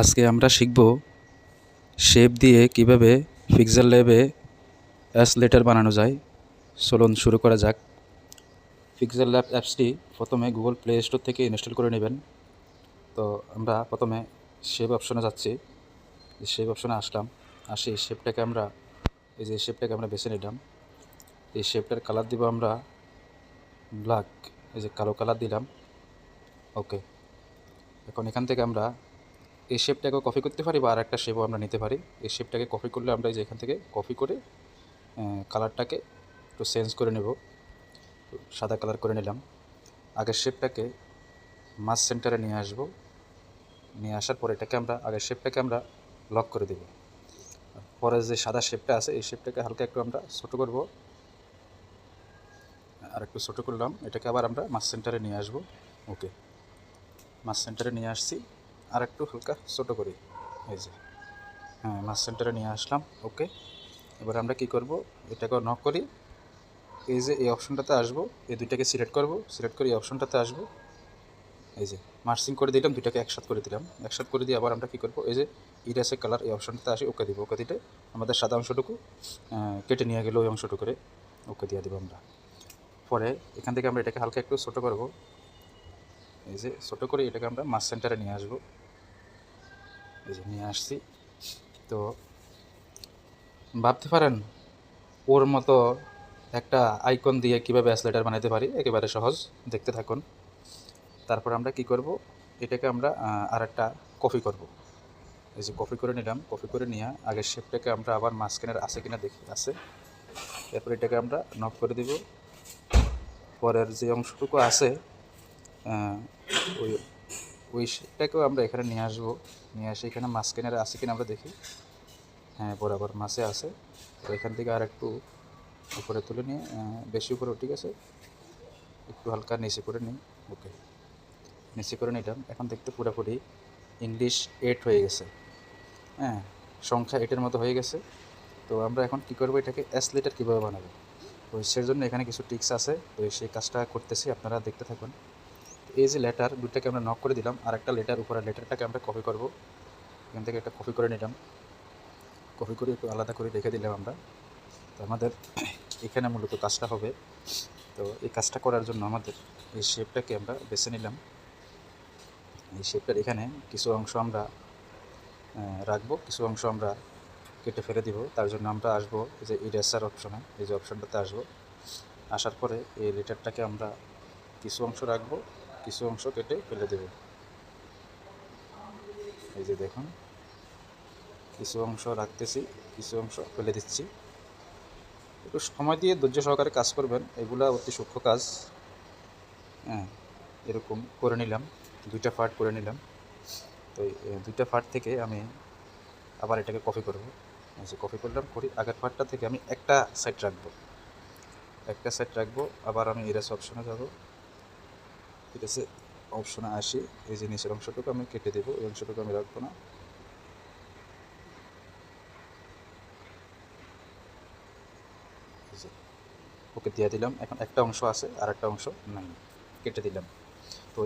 আজকে আমরা শিখব শেপ দিয়ে কিভাবে পিক্সেল ল্যাবে অ্যাস লেটার বানানো যায়। চলুন শুরু করা যাক। পিক্সেল ল্যাব অ্যাপসটি প্রথমে গুগল প্লে স্টোর থেকে ইনস্টল করে নেবেন। তো আমরা প্রথমে শেপ অপশনে যাচ্ছি। শেপ অপশনে আসলাম, আসি শেপটাকে আমরা শেপটাকে আমরা বেছে নিলাম। এই শেপটার কালার দিব আমরা ব্ল্যাক, কালো কালার দিলাম। ওকে, এখন এখান থেকে আমরা এই শেপটাকেও কপি করতে পারি বা আর একটা শেপও আমরা নিতে পারি। এই শেপটাকে কপি করলে আমরা এখান থেকে কপি করে কালারটাকে একটু চেঞ্জ করে নেব। সাদা কালার করে নিলাম। আগের শেপটাকে মাঝ সেন্টারে নিয়ে আসব। নিয়ে আসার পরে আগের শেপটাকে আমরা লক করে দেব। পরে যে সাদা শেপটা আছে এই শেপটাকে হালকা একটু আমরা ছোটো করব, আর একটু ছোটো করলাম। এটাকে আবার আমরা মাঝ সেন্টারে নিয়ে আসব। ওকে, মাঝ সেন্টারে নিয়ে আসছি, আর একটু হালকা ছোটো করি। মাঝ সেন্টারে নিয়ে আসলাম। ওকে, এবার আমরা কি করব, এটাকে নক করি। এই অপশনটাতে আসবো, এই দুইটাকে সিলেক্ট করব, সিলেক্ট করে এই অপশনটাতে আসবো। মার্সিং করে দিলাম, দুইটাকে একসাথে করে দিলাম। একসাথে করে দিয়ে আবার আমরা কী করবো, ইরেসের কালার এই অপশনটাতে আসি, ওকে দিব। ওকে দিলে আমাদের সাদা অংশটুকু কেটে নিয়ে গেলে ওই অংশটুকু করে ওকে দিয়ে দেবো আমরা। পরে এখান থেকে আমরা এটাকে হালকা একটু ছোটো করবো। ছোটো করে এটাকে আমরা মাস সেন্টারে নিয়ে আসবো। নিয়ে আসছি। তো ভাবতে পারেন ওর মতো একটা আইকন দিয়ে কীভাবে লেটার বানাতে পারি, একেবারে সহজ। দেখতে থাকুন। তারপর আমরা কি করব, এটাকে আমরা আর একটা কপি করব। কপি করে নিলাম। কপি করে নিয়ে আগের শেপটাকে আমরা আবার মাঝখানের আছে কিনা দেখি, আছে। এরপর এটাকে আমরা নক করে দিব। পরের যে অংশটুকু আছে ওই ওই শেপটাকেও আমরা এখানে নিয়ে আসবো। নিয়ে আসে এখানে মাঝখানের আছে কিনা আমরা দেখি। হ্যাঁ, বরাবর মাঝে আছে। তো এখান থেকে আর একটু উপরে তুলে নিয়ে, বেশি উপরেও ঠিক আছে, একটু হালকা নিচে করে নিই। ওকে, নিচে করে নিলাম। এখন দেখতে পুরোপুরি ইংলিশ 8 হয়ে গেছে। সংখ্যা 8-এর মতো হয়ে গেছে। তো আমরা এখন কি করব, এটাকে অ্যাস লেটার কীভাবে বানাবো, তো সেই জন্য এখানে কিছু টিক্স আছে। তো সেই কাজটা করতেছি, আপনারা দেখতে থাকুন। এই যে লেটার দুইটাকে আমরা নক করে দিলাম, আর একটা লেটার উপরের লেটারটাকে আমরা কপি করব। এখান থেকে একটা কপি করে নিলাম। কপি করে একটু আলাদা করে রেখে দিলাম আমরা। তো আমাদের এখানে মূলত কাজটা হবে। তো এই কাজটা করার জন্য আমাদের এই শেপটাকে আমরা বেছে নিলাম। এই শেপটার এখানে কিছু অংশ আমরা রাখবো, কিছু অংশ আমরা কেটে ফেলে দিব। তার জন্য আমরা আসবো ইরেসার অপশনে, অপশনটাতে আসবো। আসার পরে এই লেটারটাকে আমরা কিছু অংশ রাখবো, কিছু অংশ কেটে ফেলে দেব। দেখুন, কিছু অংশ রাখতেছি, কিছু অংশ ফেলে দিচ্ছি। একটু সময় দিয়ে ধৈর্য সহকারে কাজ করবেন, এগুলা অতি সূক্ষ্ম কাজ। এরকম করে নিলাম, দুইটা পার্ট করে নিলাম। তো দুইটা পার্ট থেকে আমি আবার এটাকে কপি করব। কপি করলাম, আগের পার্টটা থেকে আমি একটা সাইড রাখবো। আবার আমি ইরেস অপশনে যাব। ইরেসে অপশনে আসি, এই যে নিচের অংশটুকু আমি কেটে দেবো, এই অংশটুকু আমি রাখবো না। ওকে দিয়ে দিলাম। এখন একটা অংশ আছে, আর একটা অংশ নাই, কেটে দিলাম। তো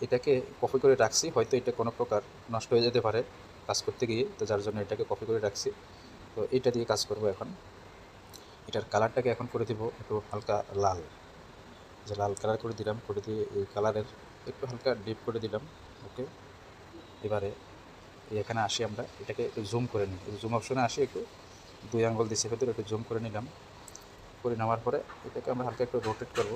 এটাকে কপি করে রাখছি, হয়তো এটা কোনো প্রকার নষ্ট হয়ে যেতে পারে কাজ করতে গিয়ে, তো যার জন্য এটাকে কপি করে রাখছি। তো এটা দিয়ে কাজ করব এখন। এটার কালারটাকে এখন করে দিব একটু হালকা লাল। লাল কালার করে দিলাম, করে দিয়ে এই কালারের একটু হালকা ডিপ করে দিলাম। ওকে, এবারে এখানে আসি, আমরা এটাকে একটু জুম করে নিই। জুম অপশনে আসি, একটু 2 আঙ্গুল দিয়ে চেপে ধরে একটু জুম করে নিলাম। করে নেওয়ার পরে এটাকে আমরা হালকা একটু রোটেট করব।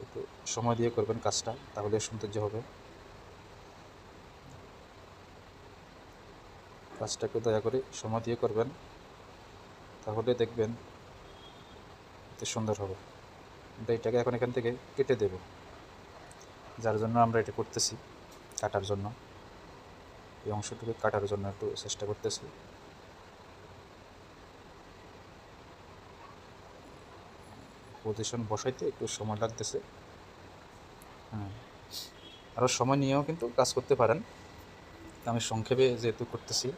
একটু সময় দিয়ে করবেন কাজটা, তাহলে সৌন্দর্য হবে। কাজটা একটু দয়া করে সময় দিয়ে করবেন, তাহলে দেখবেন এতে সুন্দর হবে। এটাকে এখন এখান থেকে কেটে দেব, যার জন্য আমরা এটা করতেছি, কাটার জন্য। এই অংশটুকু কাটার জন্য একটু চেষ্টা করতেছি। পজিশন বসাইতে একটু সময় লাগতেছে। আরও সময় নিয়েও কিন্তু কাজ করতে পারেন, আমি সংক্ষেপে যেহেতু করতেছি।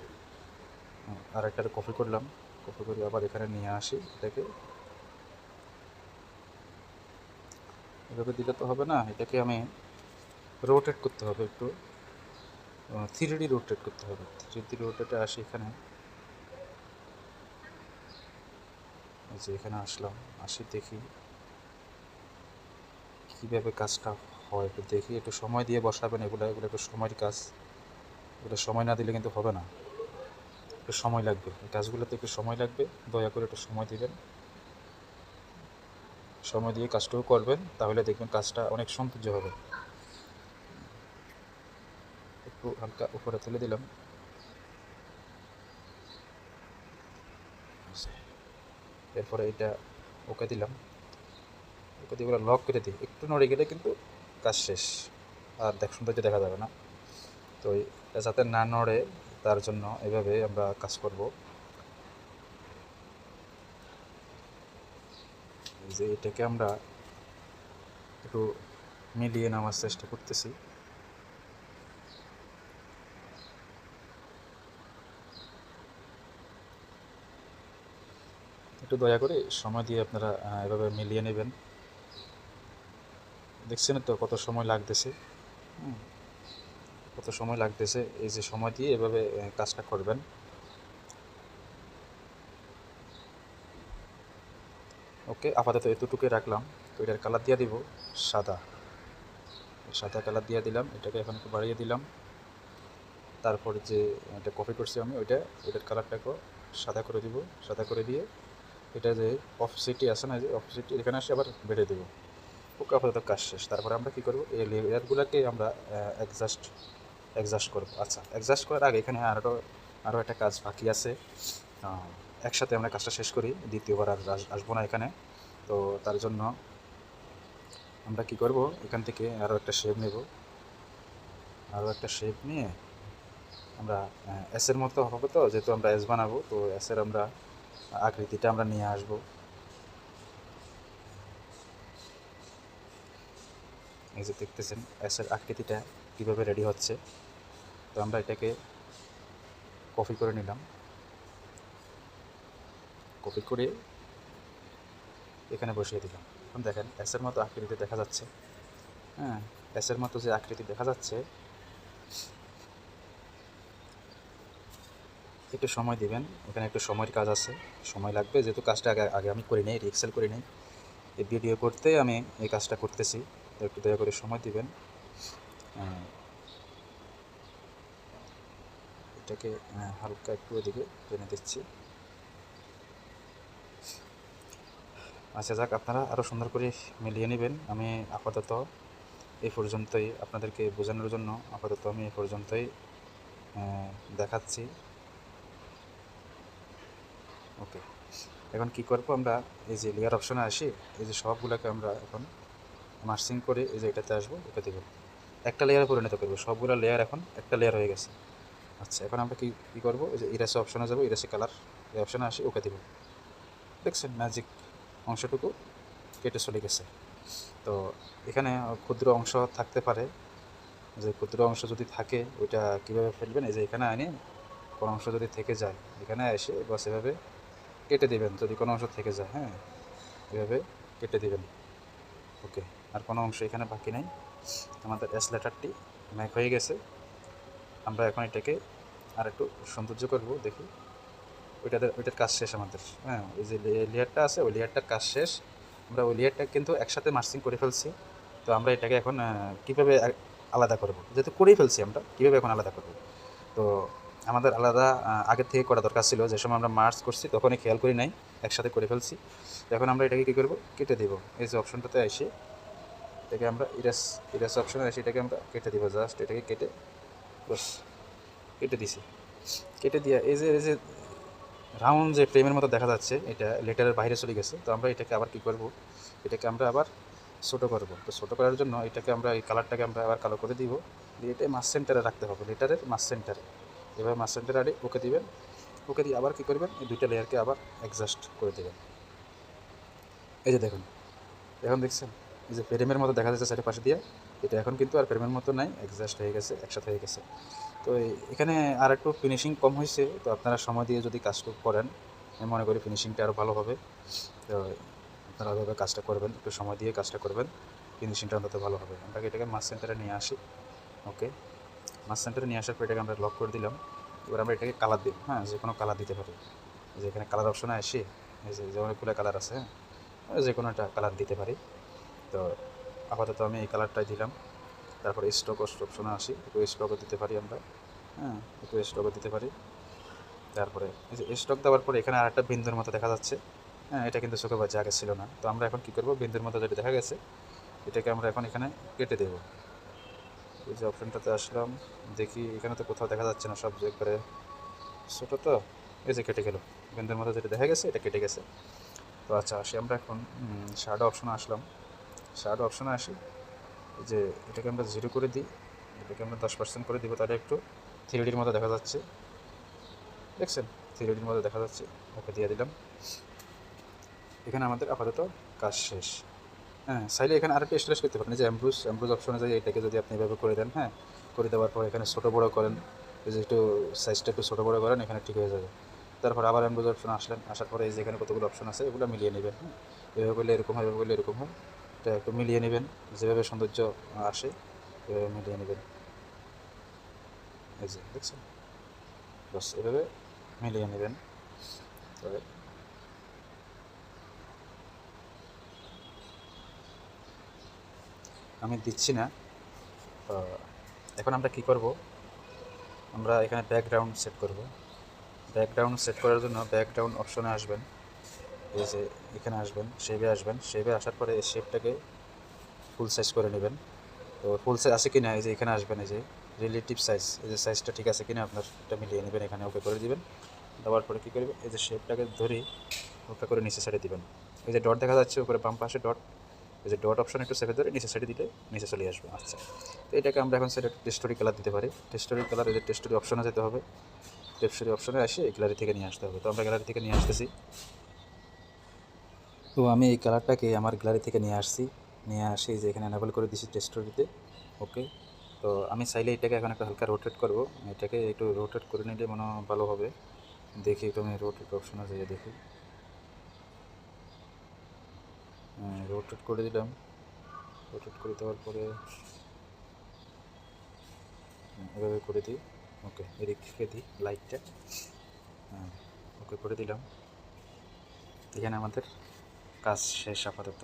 আর একটা কপি করলাম, কপি করে আবার এখানে নিয়ে আসি। এটাকে এভাবে দিলে তো হবে না, এটাকে আমি রোটেট করতে হবে একটু, 3D রোটেট করতে হবে। 3D রোটেটে আসি এখানে, এই যে এখানে আসলাম, আসি দেখি কীভাবে কাজটা হয় একটু দেখি। একটু সময় দিয়ে বসাবেন, এগুলো একটু সময়ের কাজ, এগুলো সময় না দিলে কিন্তু হবে না, একটু সময় লাগবে, এই কাজগুলোতে একটু সময় লাগবে, দয়া করে একটু সময় দিবেন, সময় দিয়ে কাজটাও করবেন, তাহলে দেখবেন কাজটা অনেক সৌন্দর্য হবে। একটু হালকা উপরে তুলে দিলাম, এরপরে এটা ওকে দিলাম, ওকে দিয়ে এগুলো লক করে দিই। একটু নড়ে গেলে কিন্তু কাজ শেষ, আর সৌন্দর্য দেখা যাবে না। তো এটা যাতে না নড়ে তার জন্য এভাবে আমরা কাজ করব। এই যে এটাকে আমরা একটু মিলিয়ে নেওয়ার চেষ্টা করতেছি। একটু দয়া করে সময় দিয়ে আপনারা এভাবে মিলিয়ে নেবেন। দেখছেন তো কত সময় লাগতেছে, কত সময় লাগতেছে। এই যে সময় দিয়ে এভাবে কাজটা করবেন। ওকে, আপাতত এতটুকুই রাখলাম। তো এটার কালার দিয়ে দিব সাদা, সাদা কালার দিয়ে দিলাম। এটাকে এখন একটু বাড়িয়ে দিলাম। তারপরে যে এটা কপি করছি আমি, ওইটার কালারটাকেও সাদা করে দিব। সাদা করে দিয়ে এটা যে অপসিটি আছে না, যে অপসিটি এখানে আসে আবার বেড়ে দেবো। ওকে, আপাতত কাজ শেষ। তারপরে আমরা কী করবো, এই লেয়ারগুলোকে আমরা অ্যাডজাস্ট করবো। আচ্ছা, অ্যাডজাস্ট করার আগে এখানে আরও একটা কাজ বাকি আছে। একসাথে আমরা কাজটা শেষ করি, দ্বিতীয়বার আর আসবো না এখানে। তো তার জন্য আমরা কি করব, এখান থেকে আরও একটা শেপ নেব। আরও একটা শেপ নিয়ে আমরা এসের মতো হবে, তো যেহেতু আমরা এস বানাবো, তো এসের আমরা আকৃতিটা আমরা নিয়ে আসব। এই যে দেখতেছেন এসের আকৃতিটা কীভাবে রেডি হচ্ছে। তো আমরা এটাকে কপি করে নিলাম, কপি করে এখানে বসিয়ে দিলাম। এখন দেখেন এসের মতো আকৃতি দেখা যাচ্ছে। হ্যাঁ, এসের মতো যে আকৃতি দেখা যাচ্ছে, একটু সময় দিবেন, এখানে একটু সময়ের কাজ আছে, সময় লাগবে, যেহেতু কাজটা আগে আমি করি নাই, এক্সেল করি নাই, এই ভিডিও করতে আমি এই কাজটা করতেছি। একটু দয়া করে সময় দিবেন। এটাকে হালকা একটু এদিকে টেনে দিচ্ছি। আচ্ছা যাক, আপনারা আরও সুন্দর করে মিলিয়ে নেবেন। আমি আপাতত এই পর্যন্তই, আপনাদেরকে বোঝানোর জন্য আপাতত আমি এই পর্যন্তই দেখাচ্ছি। ওকে, এখন কি করব, আমরা এই যে লেয়ার অপশনে আসি, এই যে সবগুলোকে আমরা এখন মার্সিং করে এই যে এটাতে আসবো, ওকে দেবো, একটা লেয়ারে পরিণত করবো। সবগুলো লেয়ার এখন একটা লেয়ার হয়ে গেছে। আচ্ছা, এখন আমরা কী করবো, এই যে ইরেসে অপশনে যাবো, ইরেসে কালার এই অপশনে আসি, ওকে দেবো। দেখছেন ম্যাজিক, অংশটুকু কেটে চলে গেছে। তো এখানে ক্ষুদ্র অংশ থাকতে পারে, যে ক্ষুদ্র অংশ যদি থাকে ওইটা কীভাবে ফেলবেন, এই যে এখানে আনি, কোনো অংশ যদি থেকে যায় এখানে এসে বাস এভাবে কেটে দেবেন, যদি কোনো অংশ থেকে যায়। হ্যাঁ, এভাবে কেটে দেবেন। ওকে, আর কোনো অংশ এখানে বাকি নেই। আমাদের এস লেটারটি ম্যাক হয়ে গেছে। আমরা এখন এটাকে আর একটু সৌন্দর্য করবো, দেখি। ওইটার কাজ শেষ আমাদের। হ্যাঁ, ওই যে লেয়ারটা আছে, ওই লেয়ারটার কাজ শেষ। আমরা ওই লেয়ারটা কিন্তু একসাথে মার্সিং করে ফেলছি। তো আমরা এটাকে এখন কীভাবে আলাদা করব, যেহেতু করেই ফেলছি, আমরা কীভাবে এখন আলাদা করব। তো আমাদের আলাদা আগের থেকে করা দরকার ছিল, যে সময় আমরা মার্চ করছি তখনই খেয়াল করি নাই, একসাথে করে ফেলছি। এখন আমরা এটাকে কী করব, কেটে দেবো। এই যে অপশনটাতে এসে এটাকে আমরা ইরেস অপশনে এসে এটাকে আমরা কেটে দিব। জাস্ট এটাকে কেটে বাস কেটে দিছি। কেটে দিয়ে এই যে রাউন্ড যে ফ্রেমের মতো দেখা যাচ্ছে, এটা লেটারের বাইরে চলে গেছে। তো আমরা এটাকে আবার কী করব, এটাকে আমরা আবার ছোটো করব। তো ছোটো করার জন্য এটাকে আমরা এই কালারটাকে আমরা আবার কালো করে দিব, দিয়ে এটা মাস সেন্টারে রাখতে হবে, লেটারের মাস সেন্টারে। এভাবে মাস সেন্টারে আগে ওকে দিবেন। ওকে দিয়ে আবার কী করবেন, এই দুইটা লেয়ারকে আবার অ্যাডজাস্ট করে দেবেন। এই যে দেখুন, এখন দেখছেন এই যে ফ্রেমের মতো দেখা যাচ্ছে চারিপাশে দিয়ে, এটা এখন কিন্তু আর ফ্রেমের মতো নাই, অ্যাডজাস্ট হয়ে গেছে, একসাথে হয়ে গেছে। তো এখানে আর একটু ফিনিশিং কম হয়েছে, তো আপনারা সময় দিয়ে যদি কাজটা করেন, আমি মনে করি ফিনিশিংটা আরও ভালো হবে। তো আপনারা ওইভাবে কাজটা করবেন, একটু সময় দিয়ে কাজটা করবেন। ফিনিশিংটা অন্তত ভালো হবে। আমরা এটাকে মাস সেন্টারে নিয়ে আসি। ওকে, মাস সেন্টারে নিয়ে আসার পর এটাকে আমরা লক করে দিলাম। এবার আমরা এটাকে কালার দিব। হ্যাঁ, যে কোনো কালার দিতে পারি। যে এখানে কালার অপশনে আসি, এই যে অনেকগুলো কালার আছে, হ্যাঁ, যে কোনো একটা কালার দিতে পারি। তো আপাতত আমি এই কালারটাই দিলাম। তারপরে স্টক অপশনে আসি, একটু স্টকও দিতে পারি আমরা। হ্যাঁ, একটু স্টকও দিতে পারি। তারপরে এই যে স্টক দেওয়ার পরে এখানে আরেকটা বিন্দুর মতো দেখা যাচ্ছে। হ্যাঁ, এটা কিন্তু চোখে বাজে, আগে ছিল না। তো আমরা এখন কী করবো, বিন্দুর মতো যেটা দেখা গেছে এটাকে আমরা এখন এখানে কেটে দেবো। এই যে অপশনটাতে আসলাম, দেখি এখানে তো কোথাও দেখা যাচ্ছে না, সব একবারে ছোটো। তো এই যে কেটে গেল, বিন্দুর মতো যেটা দেখা গেছে এটা কেটে গেছে। তো আচ্ছা, আসি আমরা এখন শ্যাডো অপশনে আসলাম। শ্যাডো অপশনে আসি, যে এটাকে আমরা 0 করে দিই, এটাকে আমরা 10% করে দিব, তাহলে একটু 3Dর মতো দেখা যাচ্ছে। দেখছেন, 3Dর মতো দেখা যাচ্ছে। ওকে দিয়ে দিলাম। এখানে আমাদের আপাতত কাজ শেষ। হ্যাঁ, চাইলে এখানে আরেকটু স্ট্রেস করতে পারেন, যে অ্যাম্ব্রুজ অপশনে যাই, এটাকে যদি আপনি এভাবে করে দেন, হ্যাঁ, করে দেওয়ার পর এখানে ছোটো বড়ো করেন, এই যে একটু সাইজটা একটু ছোটো বড়ো করেন, এখানে ঠিক হয়ে যাবে। তারপর আবার অ্যাম্ব্রুজ অপশনে আসলেন, আসার পরে এই যে এখানে কতগুলো অপশন আছে, এগুলো মিলিয়ে নেবেন। হ্যাঁ, এভাবে করলে এরকম হয়, এভাবে করলে এরকম হয়, এটা একটু মিলিয়ে নেবেন, যেভাবে সৌন্দর্য আসে এভাবে মিলিয়ে নেবেন। এই যে দেখছেন, বাস এভাবে মিলিয়ে নেবেন। তবে আমি দিচ্ছি না। তো এখন আমরা কি করব, আমরা এখানে ব্যাকগ্রাউন্ড সেট করব। ব্যাকগ্রাউন্ড সেট করার জন্য ব্যাকগ্রাউন্ড অপশনে আসবেন, এই যে এখানে আসবেন, শেপে আসার পরে এই শেপটাকে ফুল সাইজ করে নেবেন। তো ফুল সাইজ আছে কি না, এই যে এখানে আসবেন, এই যে রিলেটিভ সাইজ, এই যে সাইজটা ঠিক আছে কিনা আপনার, এটা মিলিয়ে নেবেন, এখানে ওকে করে দিবেন। দেওয়ার পরে কী করবেন, এই যে শেপটাকে ধরে ওটা করে নিচে সাইডে দিবেন। এই যে ডট দেখা যাচ্ছে উপরে বাম পাশে ডট, এই যে ডট অপশন একটু চেপে ধরে নিচে সাইডে দিলে নিচে চলে আসবে। আচ্ছা, তো এটাকে আমরা এখন সাইডে টেক্সচারি কালার দিতে পারি। টেক্সচারি কালার, এই যে টেক্সচারি অপশনে যেতে হবে, টেক্সচারি অপশনে এসে এই গ্যালারি থেকে নিয়ে আসতে হবে। তো আমরা গ্যালারি থেকে নিয়ে আসতেছি। তো আমি এই কালারটাকে আমার গ্যালারি থেকে নিয়ে আসি যে এখানে এনেবল করে দিছি টেক্সচারিতে। ওকে, তো আমি চাইলে এটাকে এখন একটা হালকা রোটেট করব, এটাকে একটু রোটেট করে নিলে মনে হয় ভালো হবে। দেখি একটু আমি রোটেট অপশনে যেয়ে দেখি। রোটেট করে দিলাম। রোটেট করে দেওয়ার পরে এভাবে করে দিই। ওকে, এদিকে দিই লাইটটা। হ্যাঁ, ওকে করে দিলাম। এখানে আমাদের কাজ শেষ আপাতত।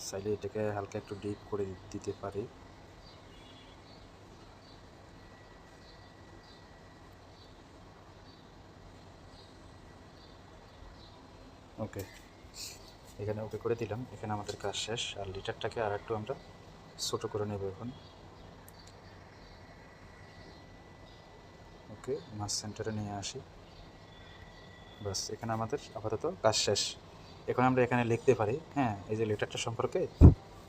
চাইলে এটাকে হালকা একটু ডিপ করে দিতে পারি। ওকে, এখানে ওকে করে দিলাম। এখানে আমাদের কাজ শেষ। আর লিটারটাকে আর একটু আমরা ছোটো করে নেব এখন। ওকে, মাছ সেন্টারে নিয়ে আসি। বাস, এখানে আমাদের আপাতত কাজ শেষ। এখন আমরা এখানে লিখতে পারি, হ্যাঁ, এই যে লেটারটা সম্পর্কে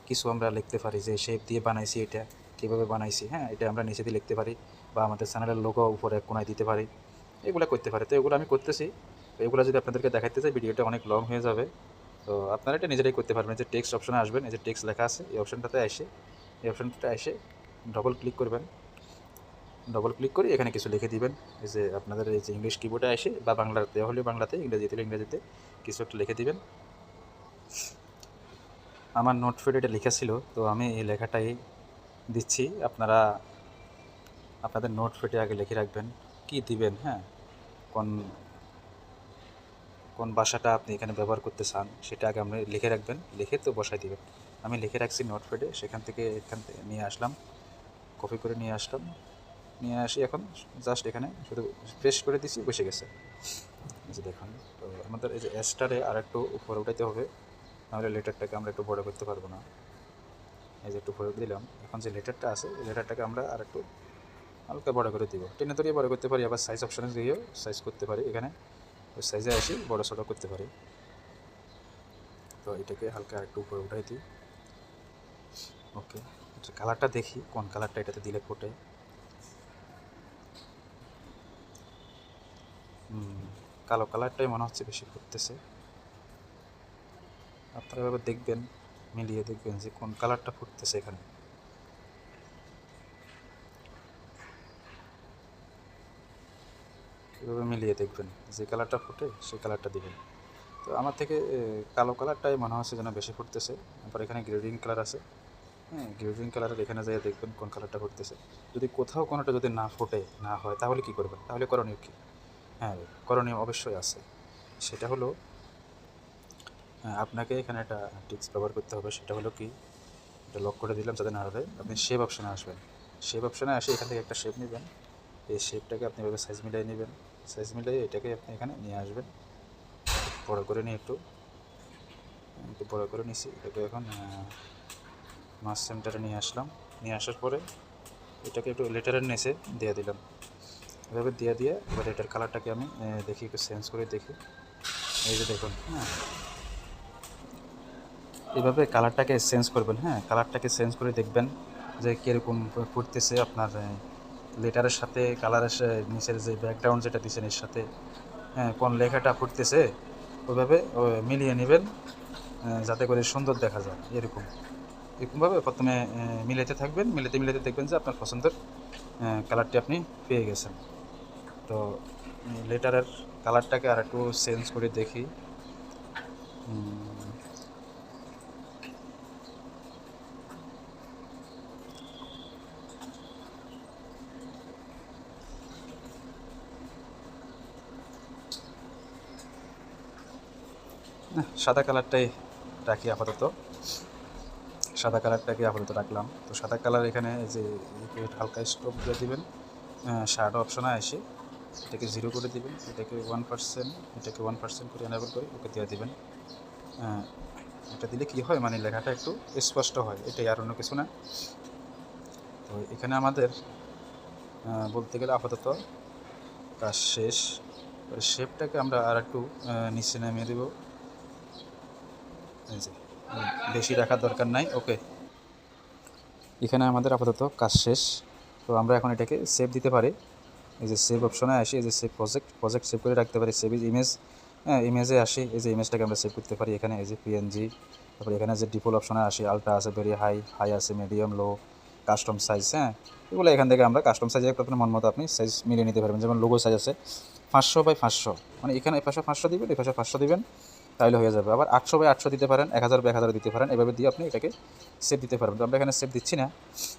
কিছু আমরা লিখতে পারি, যে শেপ দিয়ে বানাইছি, এটা কীভাবে বানাইছি, হ্যাঁ, এটা আমরা নিচে দিয়ে লিখতে পারি, বা আমাদের চ্যানেলের লোগো উপরে কোনায় দিতে পারি, এগুলো করতে পারি। তো এগুলো আমি করতেছি। তো এগুলো যদি আপনাদেরকে দেখাইতে চাই, ভিডিওটা অনেক লং হয়ে যাবে। তো আপনারা এটা নিজেরাই করতে পারবেন। যে টেক্সট অপশনে আসবেন, এই যে টেক্সট লেখা আছে, এই অপশনটাতে এসে ডবল ক্লিক করবেন। ডবল ক্লিক করে এখানে কিছু লিখে দিবেন। এই যে আপনাদের এই যে ইংলিশ কিবোর্ডে এসে, বা বাংলাতে হলে বাংলাতে, ইংরেজিতে হলে ইংরেজিতে কিছু একটা লিখে দিবেন। আমার নোটপ্যাডে এটা লেখা ছিল, তো আমি এই লেখাটাই দিচ্ছি। আপনারা আপনাদের নোটপ্যাডে আগে লিখে রাখবেন কি দিবেন, হ্যাঁ, কোন কোন ভাষাটা আপনি এখানে ব্যবহার করতে চান সেটা আগে আপনি লিখে রাখবেন, লিখে তো বসাই দিবেন। আমি লিখে রাখছি নোটপ্যাডে, এখান থেকে নিয়ে আসলাম, কপি করে নিয়ে আসলাম, নিয়ে আসি এখন জাস্ট এখানে শুধু প্রেস করে দিছি, বসে গেছে। এই যে দেখুন, তো আমাদের এই যে এসটারে আর একটু উপরে উঠাইতে হবে, নাহলে লেটারটাকে আমরা একটু বড় করতে পারবো না। এই যে একটু উপরে দিলাম। এখন যে লেটারটা আছে, এই লেটারটাকে আমরা আর একটু হালকা বড় করে দিব। টেনে ধরিয়ে বড় করতে পারি, আবার সাইজ অপশানে গিয়েও সাইজ করতে পারি। এখানে ওই সাইজে আসি বড় ছোটো করতে পারি। তো এটাকে হালকা আর একটু উপরে উঠাই দিই। ওকে, এটা কালারটা দেখি কোন কালারটা এটাতে দিলে ফোটে। কালো কালারটাই মনে হচ্ছে বেশি ফুটতেছে। আপনারা এভাবে দেখবেন, মিলিয়ে দেখবেন যে কোন কালারটা ফুটতেছে এখানে। এভাবে মিলিয়ে দেখবেন, যে কালারটা ফুটে সেই কালারটা দিবেন। তো আমার থেকে কালো কালারটাই মনে হচ্ছে যেন বেশি ফুটতেছে। তারপর এখানে গ্রেডিং কালার আছে, হ্যাঁ, গ্রেডিং কালারের এখানে যেয়ে দেখবেন কোন কালারটা ফুটতেছে। যদি কোথাও কোনোটা যদি না ফোটে, না হয়, তাহলে কী করবেন? তাহলে করণীয় কী? হ্যাঁ, করণীয় অবশ্যই আছে। সেটা হলো আপনাকে এখানে একটা টিপস ব্যবহার করতে হবে। সেটা হলো কি, এটা লক করে দিলাম যাতে না হারায়। আপনি শেপ অপশনে আসবেন। শেপ অপশনে এসে এখান থেকে একটা শেপ নেবেন। এই শেপটাকে আপনি এভাবে সাইজ মিলিয়ে নেবেন। সাইজ মিলিয়ে এটাকে আপনি এখানে নিয়ে আসবেন। বড় করে নিয়ে একটু বড় করে নিছি। এটাকে এখন মাস সেন্টারে নিয়ে আসলাম। নিয়ে আসার পরে এটাকে একটু লেটারের নিচে দিয়ে দিলাম। এভাবে দিয়ে এবার এটার কালারটাকে আমি দেখি, একটু চেঞ্জ করে দেখি। এই যে দেখুন, হ্যাঁ, এভাবে কালারটাকে চেঞ্জ করবেন। হ্যাঁ, কালারটাকে চেঞ্জ করে দেখবেন যে কীরকম ফুটতেছে আপনার লেটারের সাথে কালারের নিচের যে ব্যাকগ্রাউন্ড যেটা দিচ্ছেন এর সাথে, হ্যাঁ, কোন লেখাটা ফুটতেছে ওইভাবে মিলিয়ে নেবেন, যাতে করে সুন্দর দেখা যায়। এরকমভাবে প্রথমে মিলাতে থাকবেন। মিলাতে দেখবেন যে আপনার পছন্দের কালারটি আপনি পেয়ে গেছেন। তো লেটারের কালারটাকে আর একটু চেঞ্জ করে দেখি। সাদা কালারটাই রাখি আপাতত। সাদা কালারটাকে আপাতত রাখলাম। তো সাদা কালার এখানে যে হালকা স্টোভ দিয়ে দেবেন। শার্ট অপশনে এসে এটাকে 0 করে দিবেন, এটাকে 1%, এটাকে 1% করে এনেবল করে ওকে দিয়ে দিবেন। এটা দিলে কি হয়, মানে লেখাটা একটু স্পষ্ট হয়, এটাই, আর অন্য কিছু না। তো এখানে আমাদের বলতে গেলে আপাতত কাজ শেষ। শেপটাকে আমরা আর একটু নিচে নামিয়ে দেব। এই যে, বেশি রাখার দরকার নাই। ওকে, এখানে আমাদের আপাতত কাজ শেষ। তো আমরা এখন এটাকে সেভ দিতে পারি। এই যে সেভ অপশনে আসি, এই যে সেভ প্রজেক্ট সেভ করে রাখতে পারি। সেভ ইমেজ, হ্যাঁ, ইমেজে আসি, এই যে ইমেজটাকে আমরা সেভ করতে পারি এখানে। এই যে পিএনজি, তারপরে এখানে যে ডিফল্ট অপশনে আসি, আলট্রা আছে, ভেরি হাই আছে, মিডিয়াম, লো, কাস্টম সাইজ, হ্যাঁ, এগুলো এখান থেকে আমরা কাস্টম সাইজে আপনার মন মতো আপনি সাইজ মিলিয়ে নিতে পারবেন। যেমন লোগো সাইজ আছে 500x500, মানে এখানে এই পাশে 500 দিবেন, এই পাশে 500 দিবেন, তাহলে হয়ে যাবে। আবার 800x800 দিতে পারেন, 1000x1000 দিতে পারেন। এভাবে দিয়ে আপনি এটাকে সেভ দিতে পারবেন। তো আমরা এখানে সেভ দিচ্ছি না।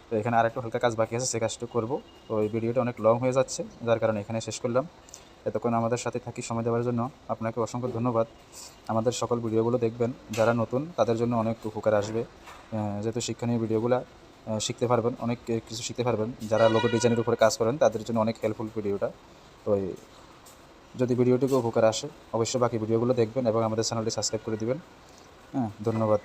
তো এখানে আরেকটু হালকা কাজ বাকি আছে, সে কাজটা করবো। তো এই ভিডিওটা অনেক লং হয়ে যাচ্ছে, যার কারণে এখানে শেষ করলাম। এতক্ষণ আমাদের সাথে থাকি সময় দেওয়ার জন্য আপনাকে অসংখ্য ধন্যবাদ। আমাদের সকল ভিডিওগুলো দেখবেন, যারা নতুন তাদের জন্য অনেক উপকার আসবে। যেহেতু শিক্ষণীয় ভিডিওগুলো শিখতে পারবেন, অনেক কিছু শিখতে পারবেন। যারা লোগো ডিজাইনের উপরে কাজ করেন তাদের জন্য অনেক হেল্পফুল ভিডিওটা। তো যদি ভিডিওটিকে উপকার আসে, অবশ্যই বাকি ভিডিওগুলো দেখবেন এবং আমাদের চ্যানেলটি সাবস্ক্রাইব করে দিবেন। হ্যাঁ, ধন্যবাদ।